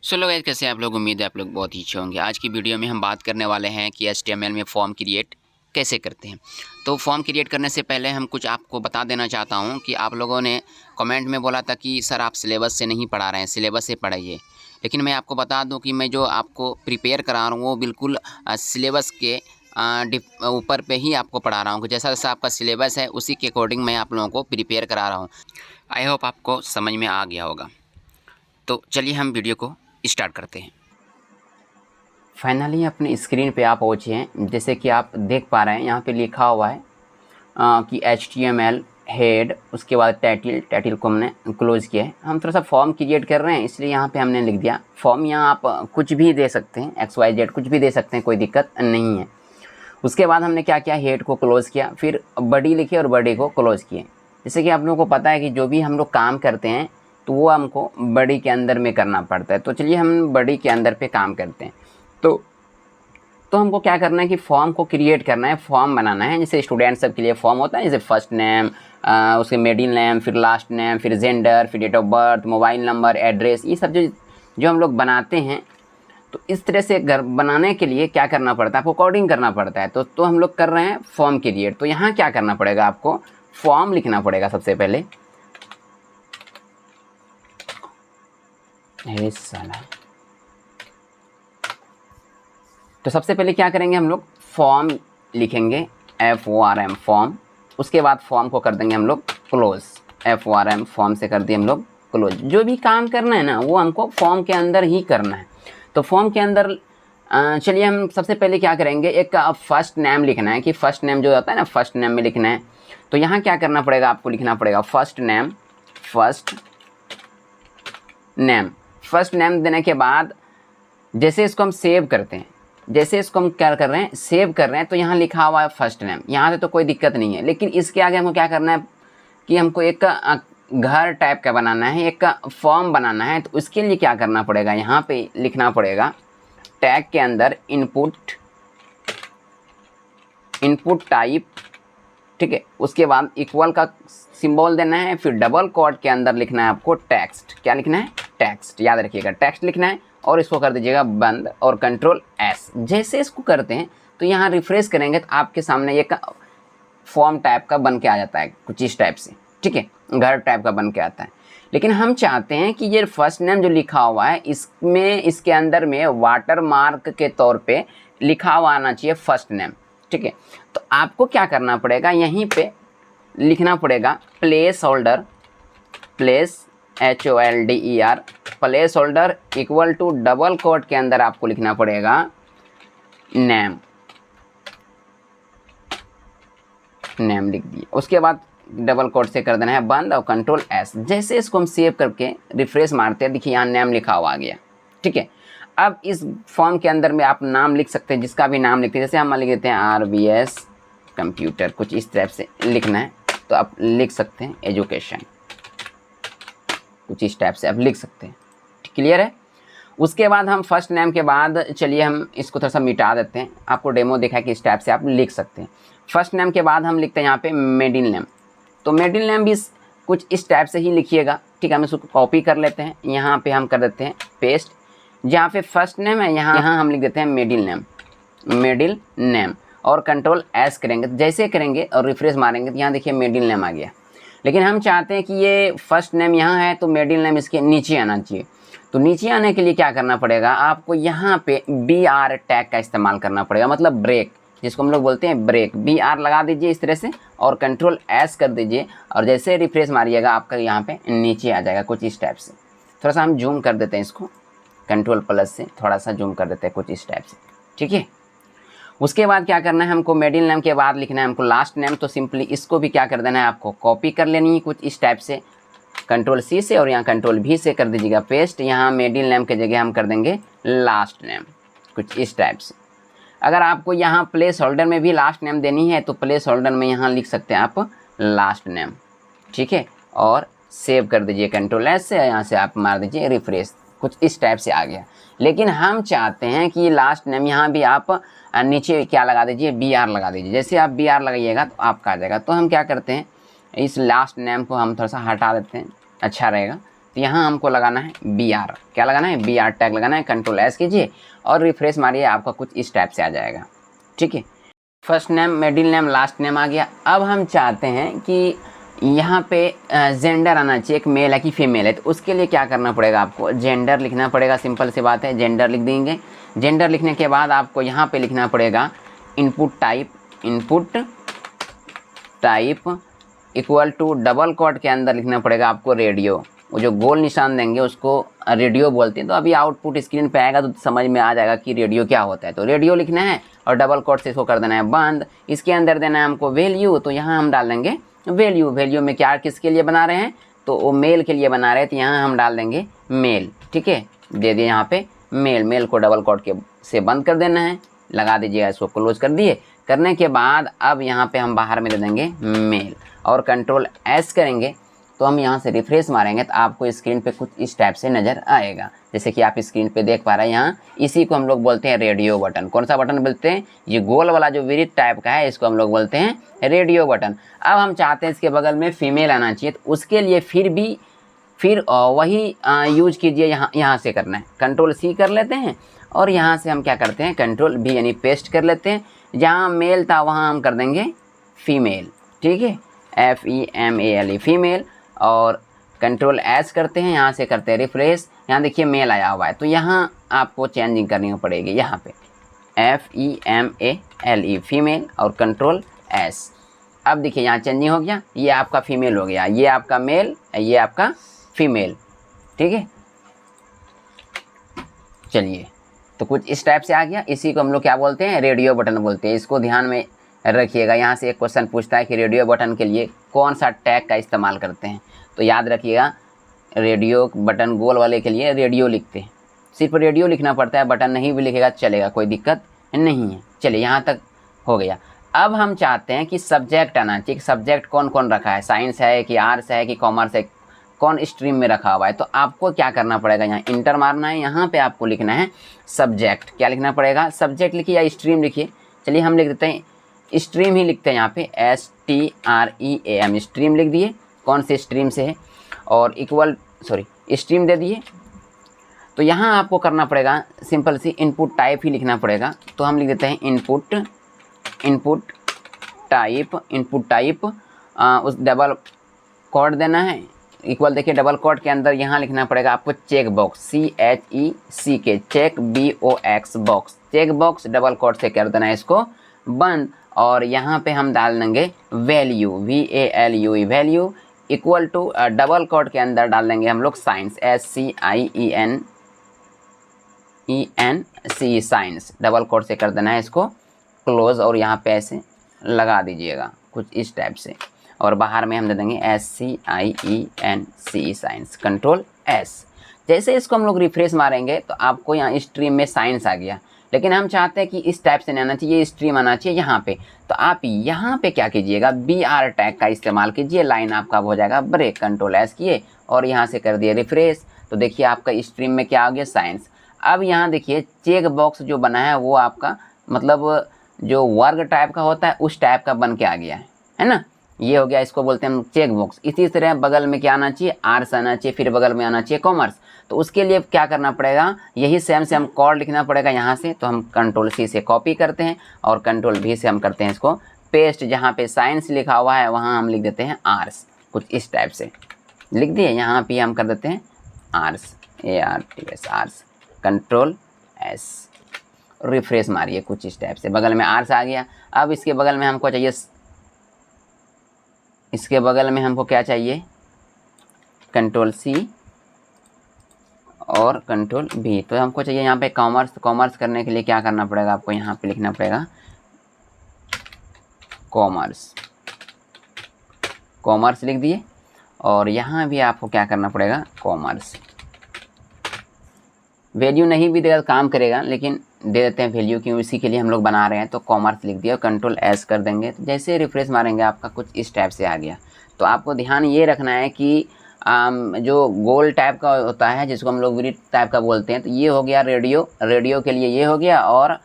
सो लोग कैसे हैं आप लोग। उम्मीद है आप लोग बहुत ही अच्छे होंगे। आज की वीडियो में हम बात करने वाले हैं कि HTML में फॉर्म क्रिएट कैसे करते हैं। तो फॉर्म क्रिएट करने से पहले हम कुछ आपको बता देना चाहता हूं कि आप लोगों ने कमेंट में बोला था कि सर आप सिलेबस से नहीं पढ़ा रहे हैं, सिलेबस से पढ़ाइए। लेकिन मैं आपको बता दूं कि मैं जो आपको प्रिपेयर करा रहा हूँ वो बिल्कुल सिलेबस के ऊपर पे ही आपको पढ़ा रहा हूँ। जैसा जैसा आपका सिलेबस है उसी के अकॉर्डिंग मैं आप लोगों को प्रिपेयर करा रहा हूँ। आई होप आपको समझ में आ गया होगा। तो चलिए हम वीडियो को स्टार्ट करते हैं। फाइनली अपनी स्क्रीन पे आप पहुँचे हैं। जैसे कि आप देख पा रहे हैं यहाँ पे लिखा हुआ है कि HTML हेड, उसके बाद टाइटल को हमने क्लोज किया है। हम थोड़ा सा फॉर्म क्रिएट कर रहे हैं इसलिए यहाँ पे हमने लिख दिया फॉर्म। यहाँ आप कुछ भी दे सकते हैं, XYZ कुछ भी दे सकते हैं, कोई दिक्कत नहीं है। उसके बाद हमने क्या किया, हेड को क्लोज़ किया, फिर बॉडी लिखे और बॉडी को क्लोज़ किए। जैसे कि आप लोगों को पता है कि जो भी हम लोग काम करते हैं तो वो हमको बॉडी के अंदर में करना पड़ता है। तो चलिए हम बॉडी के अंदर पे काम करते हैं। तो हमको क्या करना है कि फॉर्म को क्रिएट करना है, फॉर्म बनाना है। जैसे स्टूडेंट सब के लिए फॉर्म होता है, जैसे फर्स्ट नेम, उसके मिडिल नेम, फिर लास्ट नेम, फिर जेंडर, फिर date of birth, mobile number, address, ये सब जो हम लोग बनाते हैं। तो इस तरह से घर बनाने के लिए क्या करना पड़ता है, आपको कोडिंग करना पड़ता है। तो हम लोग कर रहे हैं फॉर्म क्रिएट। तो यहाँ क्या करना पड़ेगा, आपको फॉर्म लिखना पड़ेगा सबसे पहले। साला तो सबसे पहले क्या करेंगे, हम लोग फॉर्म लिखेंगे, FORM फॉर्म। उसके बाद फॉर्म को कर देंगे हम लोग क्लोज, FORM फॉर्म से कर दिए हम लोग क्लोज। जो भी काम करना है ना वो हमको फॉर्म के अंदर ही करना है। तो फॉर्म के अंदर चलिए हम सबसे पहले क्या करेंगे, एक फर्स्ट नेम लिखना है कि फर्स्ट नेम जो होता है ना, फर्स्ट नेम में लिखना है। तो यहाँ क्या करना पड़ेगा, आपको लिखना पड़ेगा फर्स्ट नेम। फर्स्ट नेम देने के बाद जैसे इसको हम सेव करते हैं, जैसे इसको हम क्या कर रहे हैं, सेव कर रहे हैं, तो यहाँ लिखा हुआ है फर्स्ट नेम। यहाँ से तो कोई दिक्कत नहीं है, लेकिन इसके आगे हमको क्या करना है कि हमको एक घर टाइप का बनाना है, एक फॉर्म बनाना है। तो उसके लिए क्या करना पड़ेगा, यहाँ पे लिखना पड़ेगा टैग के अंदर इनपुट टाइप, ठीक है। उसके बाद इक्वल का सिंबल देना है, फिर डबल कोट के अंदर लिखना है आपको टेक्स्ट। क्या लिखना है, टेक्स्ट, याद रखिएगा टेक्स्ट लिखना है। और इसको कर दीजिएगा बंद और Ctrl+S। जैसे इसको करते हैं तो यहाँ रिफ्रेश करेंगे तो आपके सामने एक फॉर्म टाइप का बन के आ जाता है, कुछ इस टाइप से, ठीक है, घर टाइप का बन के आता है। लेकिन हम चाहते हैं कि ये फर्स्ट नेम जो लिखा हुआ है इसमें, इसके अंदर में वाटर मार्क के तौर पे लिखा हुआ आना चाहिए फर्स्ट नेम, ठीक है। तो आपको क्या करना पड़ेगा, यहीं पे लिखना पड़ेगा place holder, HOLDER place holder equal to double quote के अंदर आपको लिखना पड़ेगा नेम लिख दिए। उसके बाद डबल कोट से कर देना है बंद और Ctrl+S। जैसे इसको हम सेव करके रिफ्रेश मारते हैं, देखिए यहाँ नेम लिखा हुआ आ गया, ठीक है। अब इस फॉर्म के अंदर में आप नाम लिख सकते हैं, जिसका भी नाम लिखते हैं। जैसे हम लिख देते हैं RBS कंप्यूटर, कुछ इस टाइप से लिखना है तो आप लिख सकते हैं एजुकेशन, कुछ इस टाइप से आप लिख सकते हैं, क्लियर है। उसके बाद हम फर्स्ट नेम के बाद चलिए हम इसको थोड़ा सा मिटा देते हैं, आपको डेमो देखा कि इस टाइप से आप लिख सकते हैं। फर्स्ट नेम के बाद हम लिखते हैं यहाँ पे मिडिल नेम। तो मिडिल नेम भी कुछ इस टाइप से ही लिखिएगा, ठीक है। हम इसको कॉपी कर लेते हैं, यहाँ पे हम कर देते हैं पेस्ट। जहाँ पे फर्स्ट नेम है यहाँ हम लिख देते हैं मिडिल नेम और Ctrl+S करेंगे। जैसे करेंगे और रिफ्रेश मारेंगे तो यहाँ देखिए मिडिल नेम आ गया। लेकिन हम चाहते हैं कि ये फर्स्ट नेम यहाँ है तो मिडिल नेम इसके नीचे आना चाहिए। तो नीचे आने के लिए क्या करना पड़ेगा, आपको यहाँ पे BR टैग का इस्तेमाल करना पड़ेगा, मतलब ब्रेक, जिसको हम लोग बोलते हैं ब्रेक। BR लगा दीजिए इस तरह से और Ctrl+S कर दीजिए और जैसे रिफ्रेश मारिएगा आपका यहाँ पे नीचे आ जाएगा, कुछ इस टाइप से। थोड़ा सा हम जूम कर देते हैं इसको, Ctrl+ से थोड़ा सा जूम कर देते हैं, कुछ इस टाइप से, ठीक है। उसके बाद क्या करना है, हमको मिडिल नेम के बाद लिखना है हमको लास्ट नेम। तो सिंपली इसको भी क्या कर देना है, आपको कॉपी कर लेनी है कुछ इस टाइप से, Ctrl+C से और यहाँ Ctrl+V से कर दीजिएगा पेस्ट। यहाँ मिडिल नेम के जगह हम कर देंगे लास्ट नेम, कुछ इस टाइप से। अगर आपको यहाँ प्लेस होल्डर में भी लास्ट नेम देनी है तो प्लेस होल्डर में यहाँ लिख सकते हैं आप लास्ट नेम, ठीक है। और सेव कर दीजिए Ctrl+S से, यहाँ से आप मार दीजिए रिफ्रेश, कुछ इस टाइप से आ गया। लेकिन हम चाहते हैं कि लास्ट नेम यहाँ भी आप नीचे क्या लगा दीजिए, BR लगा दीजिए। जैसे आप BR लगाइएगा तो आपका आ जाएगा। तो हम क्या करते हैं, इस लास्ट नेम को हम थोड़ा सा हटा देते हैं, अच्छा रहेगा। तो यहाँ हमको लगाना है BR, क्या लगाना है BR टैग लगाना है, कंट्रोल S कीजिए और रिफ्रेश मारिए, आपका कुछ इस टाइप से आ जाएगा। ठीक है, first name, middle name, last name आ गया। अब हम चाहते हैं कि यहाँ पे जेंडर आना चाहिए, एक मेल है कि फीमेल है, तो उसके लिए क्या करना पड़ेगा, आपको जेंडर लिखना पड़ेगा। सिंपल सी बात है, जेंडर लिख देंगे। जेंडर लिखने के बाद आपको यहाँ पे लिखना पड़ेगा input type equal to double quote के अंदर लिखना पड़ेगा आपको रेडियो। वो जो गोल निशान देंगे उसको रेडियो बोलते हैं। तो अभी आउटपुट स्क्रीन पे आएगा तो समझ में आ जाएगा कि रेडियो क्या होता है। तो रेडियो लिखना है और डबल कोट से इसको कर देना है बंद। इसके अंदर देना है हमको वैल्यू, तो यहाँ हम डाल देंगे वैल्यू। वैल्यू में क्या किसके लिए बना रहे हैं, तो वो मेल के लिए बना रहे हैं, तो यहाँ हम डाल देंगे मेल। ठीक है, दे दिए यहाँ पे मेल। मेल को डबल कोट के से बंद कर देना है, लगा दीजिएगा, इसको क्लोज कर दिए। करने के बाद अब यहाँ पे हम बाहर में दे देंगे मेल और कंट्रोल S करेंगे। तो हम यहाँ से रिफ्रेश मारेंगे तो आपको स्क्रीन पे कुछ इस टाइप से नज़र आएगा, जैसे कि आप स्क्रीन पे देख पा रहे हैं। यहाँ इसी को हम लोग बोलते हैं रेडियो बटन। कौन सा बटन बोलते हैं, ये गोल वाला जो विरिट टाइप का है, इसको हम लोग बोलते हैं रेडियो बटन। अब हम चाहते हैं इसके बगल में फीमेल आना चाहिए, तो उसके लिए फिर वही यूज कीजिए। यहाँ से करना है, कंट्रोल C कर लेते हैं और यहाँ से हम क्या करते हैं, कंट्रोल V यानी पेस्ट कर लेते हैं। जहाँ मेल था वहाँ हम कर देंगे फीमेल। ठीक है, FEMALE फीमेल, और कंट्रोल S करते हैं, यहाँ से करते हैं रिफ्रेश। यहाँ देखिए मेल आया हुआ है, तो यहाँ आपको चेंजिंग करनी पड़ेगी। यहाँ पे FEMALE फीमेल और कंट्रोल S। अब देखिए यहाँ चेंजिंग हो गया, ये आपका फीमेल हो गया, ये आपका मेल, ये आपका फीमेल। ठीक है, चलिए, तो कुछ इस टाइप से आ गया। इसी को हम लोग क्या बोलते हैं, रेडियो बटन बोलते हैं। इसको ध्यान में रखिएगा। यहाँ से एक क्वेश्चन पूछता है कि रेडियो बटन के लिए कौन सा टैग का इस्तेमाल करते हैं, तो याद रखिएगा रेडियो बटन गोल वाले के लिए रेडियो लिखते हैं, सिर्फ रेडियो लिखना पड़ता है, बटन नहीं भी लिखेगा चलेगा, कोई दिक्कत नहीं है। चलिए, यहाँ तक हो गया। अब हम चाहते हैं कि सब्जेक्ट आना चाहिए। सब्जेक्ट कौन कौन रखा है, साइंस है कि आर्ट्स है कि कॉमर्स है, कौन स्ट्रीम में रखा हुआ है। तो आपको क्या करना पड़ेगा, यहाँ इंटर मारना है, यहाँ पे आपको लिखना है सब्जेक्ट। क्या लिखना पड़ेगा, सब्जेक्ट लिखिए या स्ट्रीम लिखिए। चलिए हम लिख देते हैं स्ट्रीम ही लिखते हैं, यहाँ पे STREAM स्ट्रीम लिख दिए, कौन से स्ट्रीम से है, और स्ट्रीम दे दिए। तो यहाँ आपको करना पड़ेगा सिंपल सी इनपुट टाइप ही लिखना पड़ेगा। तो हम लिख देते हैं इनपुट टाइप उस डबल कोड देना है इक्वल। देखिए डबल कोड के अंदर यहाँ लिखना पड़ेगा आपको check box, CHECK check BOX box, check box double code से कर देना है इसको बंद। और यहाँ पे हम डाल देंगे value, VALUE value equal to double code के अंदर डाल देंगे हम लोग science, SCIENCE science, double code से कर देना है इसको क्लोज और यहाँ पे ऐसे लगा दीजिएगा कुछ इस टाइप से। और बाहर में हम दे देंगे SCIENCE साइंस, कंट्रोल S। जैसे इसको हम लोग रिफ्रेश मारेंगे तो आपको यहाँ स्ट्रीम में साइंस आ गया, लेकिन हम चाहते हैं कि इस टाइप से नहीं आना चाहिए, स्ट्रीम आना चाहिए यहाँ पे। तो आप यहाँ पे क्या कीजिएगा, BR टैग का इस्तेमाल कीजिए, लाइन आपका हो जाएगा ब्रेक, कंट्रोल S किए और यहाँ से कर दिए रिफ्रेश। तो देखिए आपका स्ट्रीम में क्या आ गया, साइंस। अब यहाँ देखिए चेक बॉक्स जो बना है वो आपका मतलब जो वर्ग टाइप का होता है उस टाइप का बन के आ गया है ना, ये हो गया, इसको बोलते हैं हम चेक बॉक्स। इसी तरह बगल में क्या आना चाहिए, आर्ट्स आना चाहिए, फिर बगल में आना चाहिए कॉमर्स। तो उसके लिए क्या करना पड़ेगा, यही सेम कोड लिखना पड़ेगा यहाँ से। तो हम कंट्रोल C से कॉपी करते हैं और कंट्रोल V से हम करते हैं इसको पेस्ट। जहाँ पे साइंस लिखा हुआ है वहाँ हम लिख देते हैं आर्ट्स, कुछ इस टाइप से लिख दिए। यहाँ पे हम कर देते हैं arts, ARTS arts, control S, refresh मारिए कुछ इस टाइप से, बगल में आर्ट्स आ गया। अब इसके बगल में हमको चाहिए, इसके बगल में हमको क्या चाहिए, कंट्रोल C और कंट्रोल V। तो हमको चाहिए यहाँ पे कॉमर्स। कॉमर्स करने के लिए क्या करना पड़ेगा, आपको यहाँ पे लिखना पड़ेगा कॉमर्स लिख दिए और यहाँ भी आपको क्या करना पड़ेगा, कॉमर्स। वैल्यू नहीं भी देगा काम करेगा, लेकिन दे देते हैं वैल्यू क्यों, इसी के लिए हम लोग बना रहे हैं। तो कॉमर्स लिख दिया, कंट्रोल S कर देंगे। तो जैसे रिफ्रेश मारेंगे आपका कुछ इस टाइप से आ गया। तो आपको ध्यान ये रखना है कि जो गोल टाइप का होता है जिसको हम लोग विरिट टाइप का बोलते हैं, तो ये हो गया रेडियो के लिए ये हो गया, और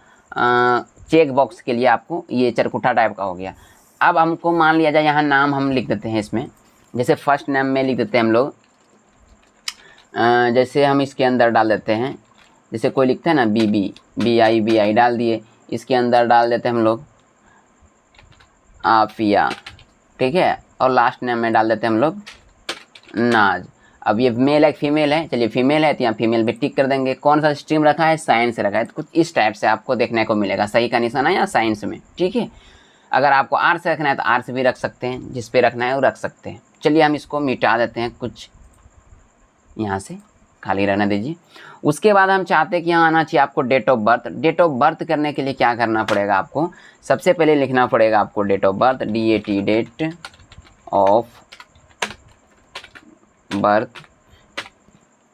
चेक बॉक्स के लिए आपको ये चरकुटा टाइप का हो गया। अब हमको मान लिया जाए यहाँ नाम हम लिख देते हैं इसमें, जैसे फर्स्ट नेम में लिख देते हैं हम लोग जैसे हम इसके अंदर डाल देते हैं, जैसे कोई लिखता है ना BI डाल दिए, इसके अंदर डाल देते हैं हम लोग आफिया, ठीक है, और लास्ट नेम में डाल देते हैं हम लोग नाज। अब ये मेल है फीमेल है, चलिए फीमेल है तो यहाँ फीमेल पे टिक कर देंगे। कौन सा स्ट्रीम रखा है, साइंस रखा है, तो कुछ इस टाइप से आपको देखने को मिलेगा, सही का निशान है या साइंस में, ठीक है। अगर आपको आर्ट्स रखना है तो आर्ट्स भी रख सकते हैं, जिस पे रखना है वो रख सकते हैं। चलिए हम इसको मिटा देते हैं, कुछ यहाँ से खाली रहने दीजिए। उसके बाद हम चाहते हैं कि यहाँ आना चाहिए आपको date of birth. Date of birth करने के लिए क्या करना पड़ेगा आपको, सबसे पहले लिखना पड़ेगा आपको date of birth, DAT date of birth.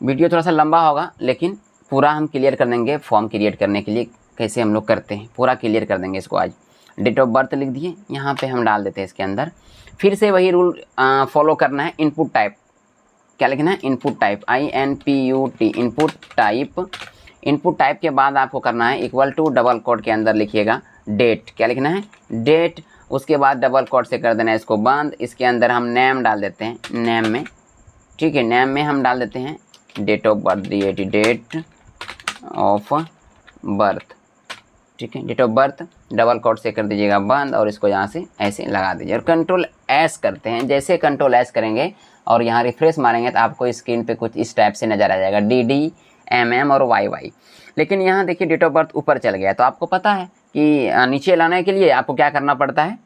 Video थोड़ा सा लंबा होगा लेकिन पूरा हम क्लियर कर देंगे, फॉर्म क्रिएट करने के लिए कैसे हम लोग करते हैं पूरा क्लियर कर देंगे इसको आज। डेट ऑफ बर्थ लिख दिए, यहाँ पे हम डाल देते हैं इसके अंदर। फिर से वही रूल फॉलो करना है। इनपुट टाइप क्या लिखना है, input type INPUT input type. Input type के बाद आपको करना है इक्वल टू डबल कोट के अंदर लिखिएगा डेट, क्या लिखना है डेट। उसके बाद डबल कोट से कर देना है इसको बंद। इसके अंदर हम नेम डाल देते हैं, नेम में, ठीक है, नेम में हम डाल देते हैं date of birth, DAT date of birth, ठीक है, date of birth double quote से कर दीजिएगा बंद और इसको यहाँ से ऐसे लगा दीजिए और कंट्रोल S करते हैं। जैसे कंट्रोल S करेंगे और यहाँ रिफ्रेश मारेंगे तो आपको स्क्रीन पे कुछ इस टाइप से नज़र आ जाएगा DD MM और YY। लेकिन यहाँ देखिए डेट ऑफ बर्थ ऊपर चल गया, तो आपको पता है कि नीचे लाने के लिए आपको क्या करना पड़ता है,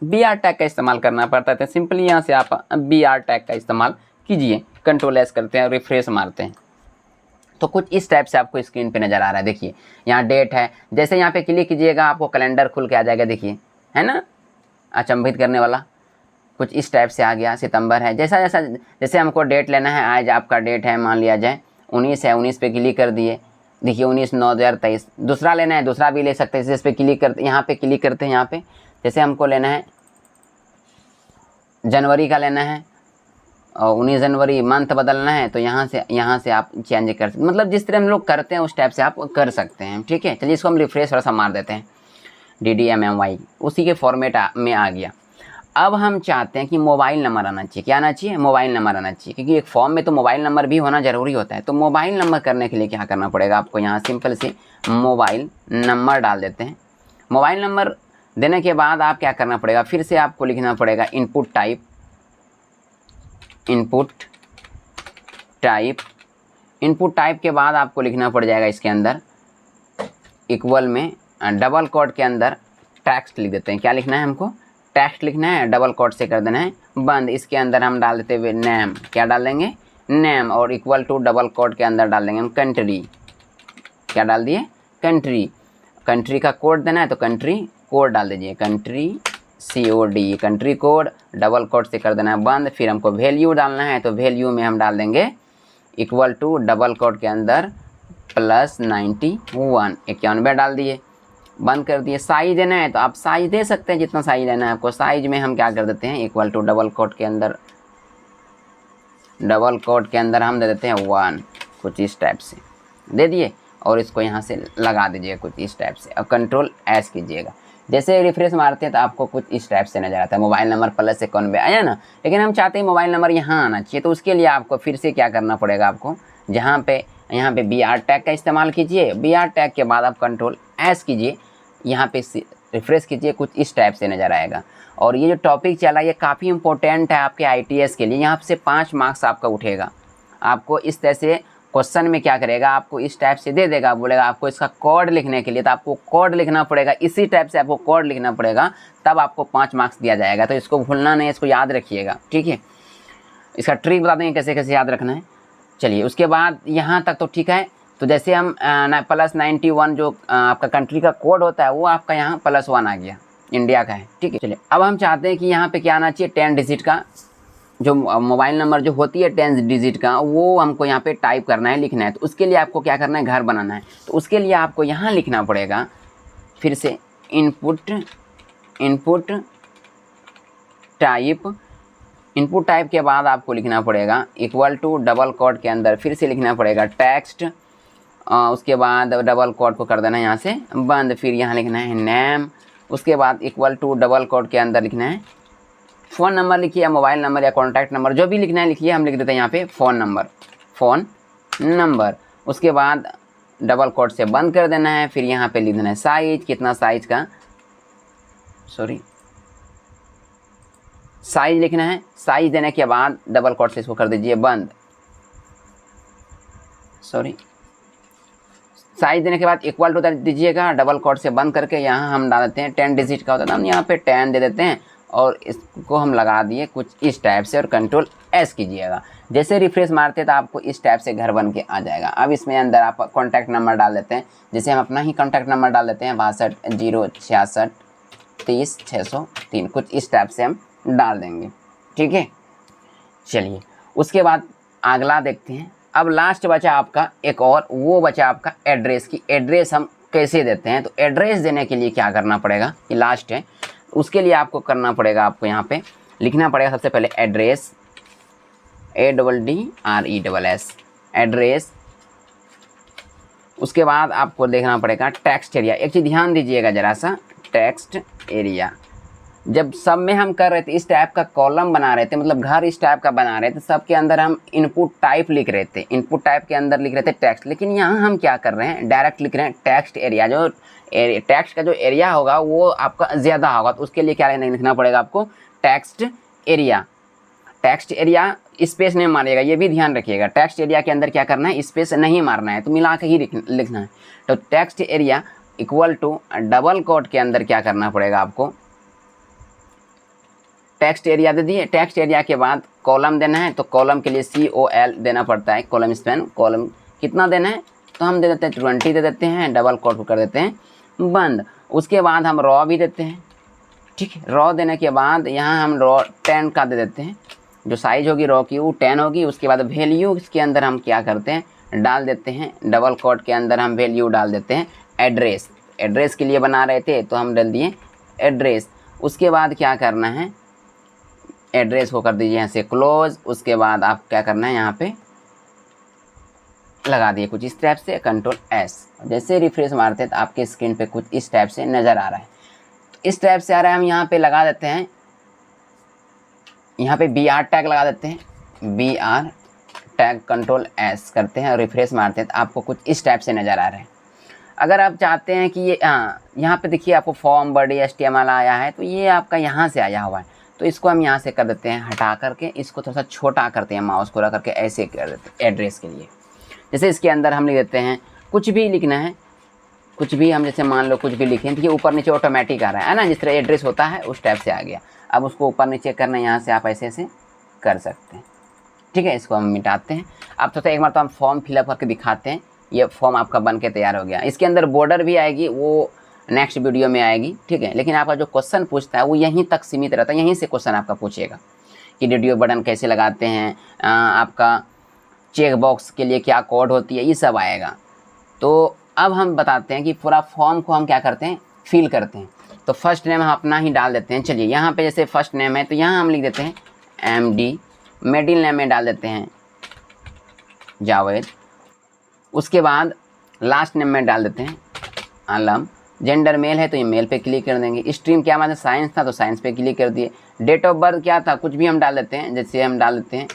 BR टैग का इस्तेमाल करना पड़ता है। तो सिंपली यहाँ से आप BR टैग का इस्तेमाल कीजिए, कंट्रोल S करते हैं और रिफ्रेश मारते हैं तो कुछ इस टाइप से आपको स्क्रीन पे नज़र आ रहा है। देखिए यहाँ डेट है, जैसे यहाँ पे क्लिक कीजिएगा आपको कैलेंडर खुल के आ जाएगा, देखिए है ना, अचंभित करने वाला कुछ इस टाइप से आ गया। सितंबर है, जैसे हमको डेट लेना है, आज आपका डेट है मान लिया जाए 19 है, 19 पे क्लिक कर दिए, देखिए 19/9/2023। दूसरा लेना है, दूसरा भी ले सकते हैं, जैसे इस पर क्लिक करते, यहाँ पे क्लिक करते हैं, यहाँ पे जैसे हमको लेना है जनवरी का लेना है और 19 जनवरी मंथ बदलना है तो यहाँ से आप चेंज कर सकते, मतलब जिस तरह हम लोग करते हैं उस टाइप से आप कर सकते हैं, ठीक है। चलिए इसको हम रिफ्रेश थोड़ा सा मार देते हैं, DDMMY उसी के फॉर्मेट में आ गया। अब हम चाहते हैं कि मोबाइल नंबर आना चाहिए, क्या आना चाहिए, मोबाइल नंबर आना चाहिए, क्योंकि एक फॉर्म में तो मोबाइल नंबर भी होना ज़रूरी होता है। तो मोबाइल नंबर करने के लिए क्या करना पड़ेगा आपको, यहाँ सिंपल से मोबाइल नंबर डाल देते हैं। मोबाइल नंबर देने के बाद आप क्या करना पड़ेगा, फिर से आपको लिखना पड़ेगा इनपुट टाइप, इनपुट टाइप के बाद आपको लिखना पड़ जाएगा इसके अंदर इक्वल में डबल कोट के अंदर टेक्स्ट लिख देते हैं। क्या लिखना है हमको, टेक्स्ट लिखना है, डबल कोट से कर देना है बंद। इसके अंदर हम डाल देते हुए नेम, क्या डाल देंगे नेम, और इक्वल टू डबल कोट के अंदर डाल देंगे हम कंट्री, क्या डाल दिए कंट्री। कंट्री का कोड देना है तो कंट्री कोड डाल दीजिए, country COD country code, double quote से कर देना है बंद। फिर हमको वैल्यू डालना है तो वैल्यू में हम डाल देंगे इक्वल टू डबल कोट के अंदर +91, 91 डाल दिए, बंद कर दिए। साइज देना है तो आप साइज दे सकते हैं, जितना साइज लेना है आपको। साइज में हम क्या कर देते हैं इक्वल टू डबल कोट के अंदर हम दे देते हैं 1, कुछ इस टाइप से दे दिए और इसको यहाँ से लगा दीजिए कुछ इस टाइप से और कंट्रोल S कीजिएगा। जैसे रिफ्रेश मारते हैं तो आपको कुछ इस टाइप से नजर आता है, मोबाइल नंबर +91 आया ना। लेकिन हम चाहते हैं मोबाइल नंबर यहाँ आना चाहिए, तो उसके लिए आपको फिर से क्या करना पड़ेगा, आपको यहाँ पे BR टैग का इस्तेमाल कीजिए। BR टैग के बाद आप कंट्रोल S कीजिए, यहाँ पे रिफ्रेश कीजिए, कुछ इस टाइप से नज़र आएगा। और ये जो टॉपिक चला ये काफ़ी इंपॉर्टेंट है आपके ITS के लिए, यहाँ से 5 मार्क्स आपका उठेगा। आपको इस तरह से क्वेश्चन में क्या करेगा, आपको इस टाइप से दे देगा, बोलेगा आपको इसका कोड लिखने के लिए, तो आपको कोड लिखना पड़ेगा, इसी टाइप से आपको कोड लिखना पड़ेगा, तब आपको 5 मार्क्स दिया जाएगा। तो इसको भूलना नहीं, इसको याद रखिएगा, ठीक है। इसका ट्रिक बता देंगे कैसे कैसे याद रखना है। चलिए उसके बाद यहाँ तक तो ठीक है। तो जैसे हम +91 जो आपका कंट्री का कोड होता है वो आपका यहाँ +1 आ गया, इंडिया का है, ठीक है। चलिए अब हम चाहते हैं कि यहाँ पे क्या आना चाहिए, 10 डिजिट का जो मोबाइल नंबर जो होती है 10 डिजिट का, वो हमको यहाँ पे टाइप करना है, लिखना है। तो उसके लिए आपको क्या करना है, घर बनाना है। तो उसके लिए आपको यहाँ लिखना पड़ेगा फिर से इनपुट टाइप के बाद आपको लिखना पड़ेगा इक्वल टू डबल कोट के अंदर फिर से लिखना पड़ेगा टेक्स्ट, उसके बाद डबल कोट को कर देना है यहाँ से बंद। फिर यहाँ लिखना है नेम, उसके बाद इक्वल टू डबल कोट के अंदर लिखना है फ़ोन नंबर, लिखिए या मोबाइल नंबर या कॉन्टैक्ट नंबर जो भी लिखना है लिखिए। हम लिख देते हैं यहाँ पे फ़ोन फ़ोन नंबर। उसके बाद डबल कोट से बंद कर देना है। फिर यहाँ पे लिख देना है साइज, कितना साइज का, साइज लिखना है। साइज देने के बाद डबल कोट से इसको कर दीजिए बंद। साइज देने के बाद इक्वल टू दीजिएगा, डबल कोट से बंद करके यहाँ हम डाल देते हैं 10 डिजिट का होता है, हम यहाँ पे 10 दे देते हैं और इसको हम लगा दिए कुछ इस टाइप से और कंट्रोल एस कीजिएगा। जैसे रिफ्रेश मारते हैं तो आपको इस टाइप से घर बन के आ जाएगा। अब इसमें अंदर आप कॉन्टैक्ट नंबर डाल देते हैं, जैसे हम अपना ही कॉन्टैक्ट नंबर डाल देते हैं 62 066 30 603, कुछ इस टाइप से हम डाल देंगे। ठीक है, चलिए उसके बाद अगला देखते हैं। अब लास्ट बचा आपका एक और, वो बचा आपका एड्रेस की एड्रेस हम कैसे देते हैं। तो एड्रेस देने के लिए क्या करना पड़ेगा, ये लास्ट है, उसके लिए आपको करना पड़ेगा, आपको यहाँ पे लिखना पड़ेगा सबसे पहले एड्रेस, ADDRESS एड्रेस। उसके बाद आपको देखना पड़ेगा टेक्स्ट एरिया। एक चीज़ ध्यान दीजिएगा ज़रा सा, टेक्स्ट एरिया जब सब में हम कर रहे थे इस टाइप का कॉलम बना रहे थे, मतलब घर इस टाइप का बना रहे थे, सबके अंदर हम इनपुट टाइप लिख रहे थे, इनपुट टाइप के अंदर लिख रहे थे टेक्स्ट। लेकिन यहाँ हम क्या कर रहे हैं, डायरेक्ट लिख रहे हैं टेक्स्ट एरिया। जो टेक्स्ट का जो एरिया होगा वो आपका ज़्यादा होगा, तो उसके लिए क्या लिखना पड़ेगा आपको, text area. Text area space नहीं मारिएगा, ये भी ध्यान रखिएगा। टेक्स्ट एरिया के अंदर क्या करना है, स्पेस नहीं मारना है, तो मिला के ही लिखना है। तो text area equal to double quote के अंदर क्या करना पड़ेगा आपको, टेक्स्ट एरिया दे दिए। टेक्स्ट एरिया के बाद कॉलम देना है, तो कॉलम के लिए COL देना पड़ता है, कॉलम स्पैन। कॉलम कितना देना है, तो हम दे देते हैं 20 दे देते हैं, डबल कोट कर देते हैं बंद। उसके बाद हम रॉ भी देते हैं। ठीक है, रॉ देने के बाद यहाँ हम रॉ 10 का दे देते हैं, जो साइज होगी रॉ की वो 10 होगी। उसके बाद वैल्यू इसके अंदर हम क्या करते हैं, डाल देते हैं, डबल कोट के अंदर हम वैल्यू डाल देते हैं एड्रेस। एड्रेस के लिए बना रहे थे तो हम डाल दिए एड्रेस। उसके बाद क्या करना है, एड्रेस को कर दीजिए यहाँ से क्लोज। उसके बाद आप क्या करना है, यहाँ पे लगा दिए कुछ इस टाइप से, कंट्रोल S। जैसे रिफ्रेश मारते हैं तो आपके स्क्रीन पे कुछ इस टाइप से नज़र आ रहा है, तो इस टाइप से आ रहा है। हम यहाँ पे लगा देते हैं, यहाँ पे BR टैग लगा देते हैं, BR टैग कंट्रोल S करते हैं और रिफ्रेश मारते हैं तो आपको कुछ इस टाइप से नज़र आ रहा है। अगर आप चाहते हैं कि ये यहाँ पे देखिए आपको फॉर्म बॉडी HTML आया है, तो ये आपका यहाँ से आया हुआ है, तो इसको हम यहाँ से कर देते हैं हटा करके, इसको थोड़ा सा छोटा करते हैं, माउस को रख करके ऐसे कर देते हैं एड्रेस के लिए। जैसे इसके अंदर हम लिख देते हैं, कुछ भी लिखना है, कुछ भी हम जैसे मान लो कुछ भी लिखें तो ये ऊपर नीचे ऑटोमेटिक आ रहा है ना, जिस तरह एड्रेस होता है उस टाइप से आ गया। अब उसको ऊपर नीचे करना, यहाँ से आप ऐसे ऐसे कर सकते हैं। ठीक है, इसको हम मिटाते हैं। अब तो एक बार तो हम फॉर्म फिलअप करके दिखाते हैं, ये फॉर्म आपका बन के तैयार हो गया। इसके अंदर बॉर्डर भी आएगी, वो नेक्स्ट वीडियो में आएगी। ठीक है, लेकिन आपका जो क्वेश्चन पूछता है वो यहीं तक सीमित रहता है, यहीं से क्वेश्चन आपका पूछेगा कि रेडियो बटन कैसे लगाते हैं, आपका चेक बॉक्स के लिए क्या कोड होती है, ये सब आएगा। तो अब हम बताते हैं कि पूरा फॉर्म को हम क्या करते हैं, फिल करते हैं। तो फर्स्ट नेम हम अपना ही डाल देते हैं। चलिए यहाँ पे जैसे फर्स्ट नेम है तो यहाँ हम लिख देते हैं MD, मिडिल नेम में डाल देते हैं जावेद। उसके बाद लास्ट नेम में डाल देते हैं आलम। जेंडर मेल है तो ये मेल पे क्लिक कर देंगे। स्ट्रीम क्या मतलब साइंस था तो साइंस पे क्लिक कर दिए। डेट ऑफ बर्थ क्या था, कुछ भी हम डाल देते हैं, जैसे हम डाल देते हैं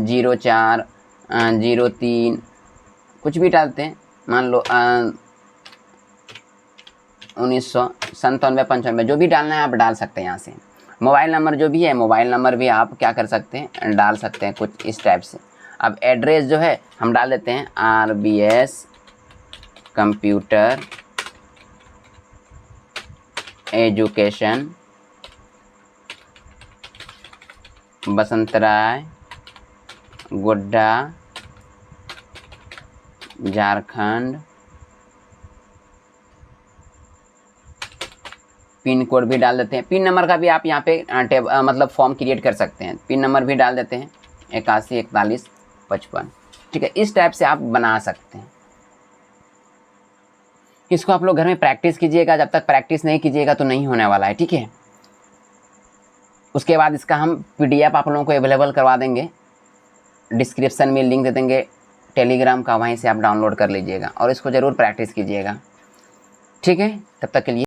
0403, कुछ भी डालते हैं, मान लो 1997 95, जो भी डालना है आप डाल सकते हैं यहाँ से। मोबाइल नंबर जो भी है, मोबाइल नंबर भी आप क्या कर सकते हैं, डाल सकते हैं कुछ इस टाइप से। अब एड्रेस जो है हम डाल देते हैं RBS computer education Basantrai Godda Jharkhand. Pin code भी डाल देते हैं। पिन नंबर का भी आप यहाँ पे मतलब फॉर्म क्रिएट कर सकते हैं। पिन नंबर भी डाल देते हैं 81 41 55। ठीक है, इस टाइप से आप बना सकते हैं। इसको आप लोग घर में प्रैक्टिस कीजिएगा, जब तक प्रैक्टिस नहीं कीजिएगा तो नहीं होने वाला है। ठीक है, उसके बाद इसका हम PDF आप लोगों को अवेलेबल करवा देंगे, डिस्क्रिप्शन में लिंक दे देंगे टेलीग्राम का, वहीं से आप डाउनलोड कर लीजिएगा और इसको ज़रूर प्रैक्टिस कीजिएगा। ठीक है, तब तक के लिए